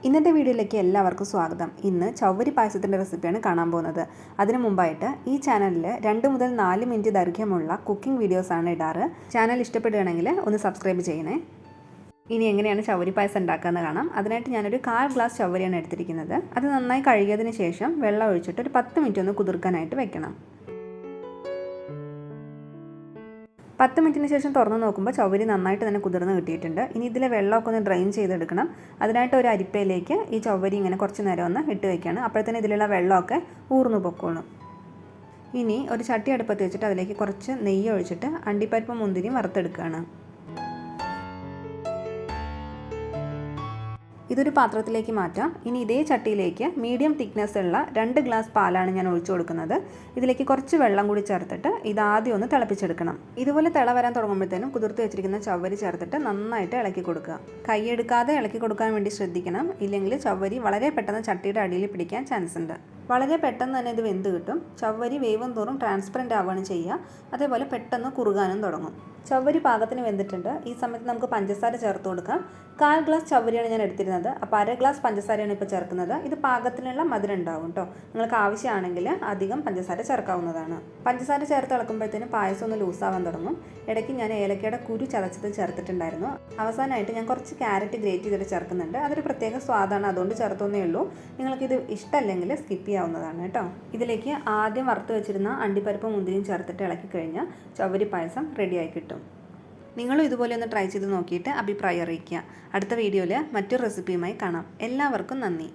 ഇന്നത്തെ വീഡിയോയിലേക്ക് എല്ലാവർക്കും സ്വാഗതം. ഇന്ന് ചവ്വരി പായസത്തിൻ്റെ റെസിപ്പിയാണ് കാണാൻ പോകുന്നത്. അതിനു മുമ്പായിട്ട് ഈ ചാനലിൽ 2 മുതൽ 4 മിനിറ്റ് ദൈർഘ്യമുള്ള കുക്കിംഗ് വീഡിയോസാണ് ഇടാറ്. ചാനൽ ഇഷ്ടപ്പെടുകയാണെങ്കിൽ ഒന്ന് സബ്സ്ക്രൈബ് ചെയ്യണേ. ഇനി എങ്ങനെയാണ് ചവ്വരി പായസം ഉണ്ടാക്കാമെന്ന് കാണാം. അതിനായിട്ട് ഞാനൊരു 1/4 ഗ്ലാസ് ചവ്വരിയാണ് എടുത്തിരിക്കുന്നത്. അത് നന്നായി കഴുകിയതിന് ശേഷം വെള്ളം ഒഴിച്ചിട്ട് ഒരു 10 മിനിറ്റ് ഒന്ന് കുതിർക്കാനായിട്ട് വെക്കണം. 10 മിനിറ്റിന് ശേഷം തുറന്ന് നോക്കുമ്പോൾ ചവ്വരി നന്നായിട്ട് തന്നെ കുതിർന്ന് കിട്ടിയിട്ടുണ്ട്. ഇനി ഇതിലെ വെള്ളമൊക്കെ ഒന്ന് ഡ്രെയിൻ ചെയ്തെടുക്കണം. അതിനായിട്ട് ഒരു അരിപ്പയിലേക്ക് ഈ ചവ്വരി ഇങ്ങനെ കുറച്ച് നേരം ഒന്ന് ഇട്ട് വയ്ക്കുകയാണ്. അപ്പോഴത്തേന് ഇതിലുള്ള വെള്ളമൊക്കെ ഊർന്നു പൊക്കോളും. ഇനി ഒരു ചട്ടി അടുപ്പത്ത് വെച്ചിട്ട് അതിലേക്ക് കുറച്ച് നെയ്യ് ഒഴിച്ചിട്ട് അണ്ടിപ്പരിപ്പും മുന്തിരിയും വറുത്തെടുക്കുകയാണ്. ഇതൊരു പാത്രത്തിലേക്ക് മാറ്റാം. ഇനി ഇതേ ചട്ടിയിലേക്ക് മീഡിയം തിക്നെസ് ഉള്ള 2 ഗ്ലാസ് പാലാണ് ഞാൻ ഒഴിച്ചു കൊടുക്കുന്നത്. ഇതിലേക്ക് കുറച്ച് വെള്ളം കൂടി ചേർത്തിട്ട് ഇതാദ്യം ഒന്ന് തിളപ്പിച്ചെടുക്കണം. ഇതുപോലെ തിള വരാൻ തുടങ്ങുമ്പോഴത്തേനും കുതിർത്ത് വെച്ചിരിക്കുന്ന ചവ്വരി ചേർത്തിട്ട് നന്നായിട്ട് ഇളക്കി കൊടുക്കുക. കൈയെടുക്കാതെ ഇളക്കി കൊടുക്കാൻ വേണ്ടി ശ്രദ്ധിക്കണം. ഇല്ലെങ്കിൽ ചവ്വരി വളരെ പെട്ടെന്ന് ചട്ടിയുടെ അടിയിൽ പിടിക്കാൻ ചാൻസ് ഉണ്ട്. വളരെ പെട്ടെന്ന് തന്നെ ഇത് വെന്ത് കിട്ടും. ചവ്വരി വേവും തോറും ട്രാൻസ്പെറൻ്റ് ആവുകയാണ് ചെയ്യുക. അതേപോലെ പെട്ടെന്ന് കുറുകാനും തുടങ്ങും. ചവ്വരി പാകത്തിന് വെന്തിട്ടുണ്ട്. ഈ സമയത്ത് നമുക്ക് പഞ്ചസാര ചേർത്ത് കൊടുക്കാം. 1/4 ഗ്ലാസ് ചവ്വരിയാണ് ഞാൻ എടുത്തിരുന്നത്. അപ്പോൾ 1/2 ഗ്ലാസ് പഞ്ചസാരയാണ് ഇപ്പോൾ ചേർക്കുന്നത്. ഇത് പാകത്തിനുള്ള മധുരം ഉണ്ടാവും കേട്ടോ. നിങ്ങൾക്ക് ആവശ്യമാണെങ്കിൽ അധികം പഞ്ചസാര ചേർക്കാവുന്നതാണ്. പഞ്ചസാര ചേർത്ത് ഇളക്കുമ്പോഴത്തേനും പായസം ഒന്ന് ലൂസാവാൻ തുടങ്ങും. ഇടയ്ക്ക് ഞാൻ ഏലക്കയുടെ കുരു ചതച്ചത് ചേർത്തിട്ടുണ്ടായിരുന്നു. അവസാനമായിട്ട് ഞാൻ കുറച്ച് ക്യാരറ്റ് ഗ്രേറ്റ് ചെയ്തിട്ട് ചേർക്കുന്നുണ്ട്. അതൊരു പ്രത്യേക സ്വാദാണ്, അതുകൊണ്ട് ചേർത്തന്നേ ഉള്ളൂ. നിങ്ങൾക്കിത് ഇഷ്ടമല്ലെങ്കിൽ സ്കിപ്പ് ചെയ്യാവുന്നതാണ് കേട്ടോ. ഇതിലേക്ക് ആദ്യം വറുത്ത് വെച്ചിരുന്ന അണ്ടിപ്പരിപ്പും മുന്തിരിയും ചേർത്തിട്ട് ഇളക്കി കഴിഞ്ഞാൽ ചവ്വരി പായസം റെഡിയായി കിട്ടും. നിങ്ങളും ഇതുപോലെ ഒന്ന് ട്രൈ ചെയ്ത് നോക്കിയിട്ട് അഭിപ്രായം അറിയിക്കുക. അടുത്ത വീഡിയോയിൽ മറ്റൊരു റെസിപ്പിയുമായി കാണാം. എല്ലാവർക്കും നന്ദി.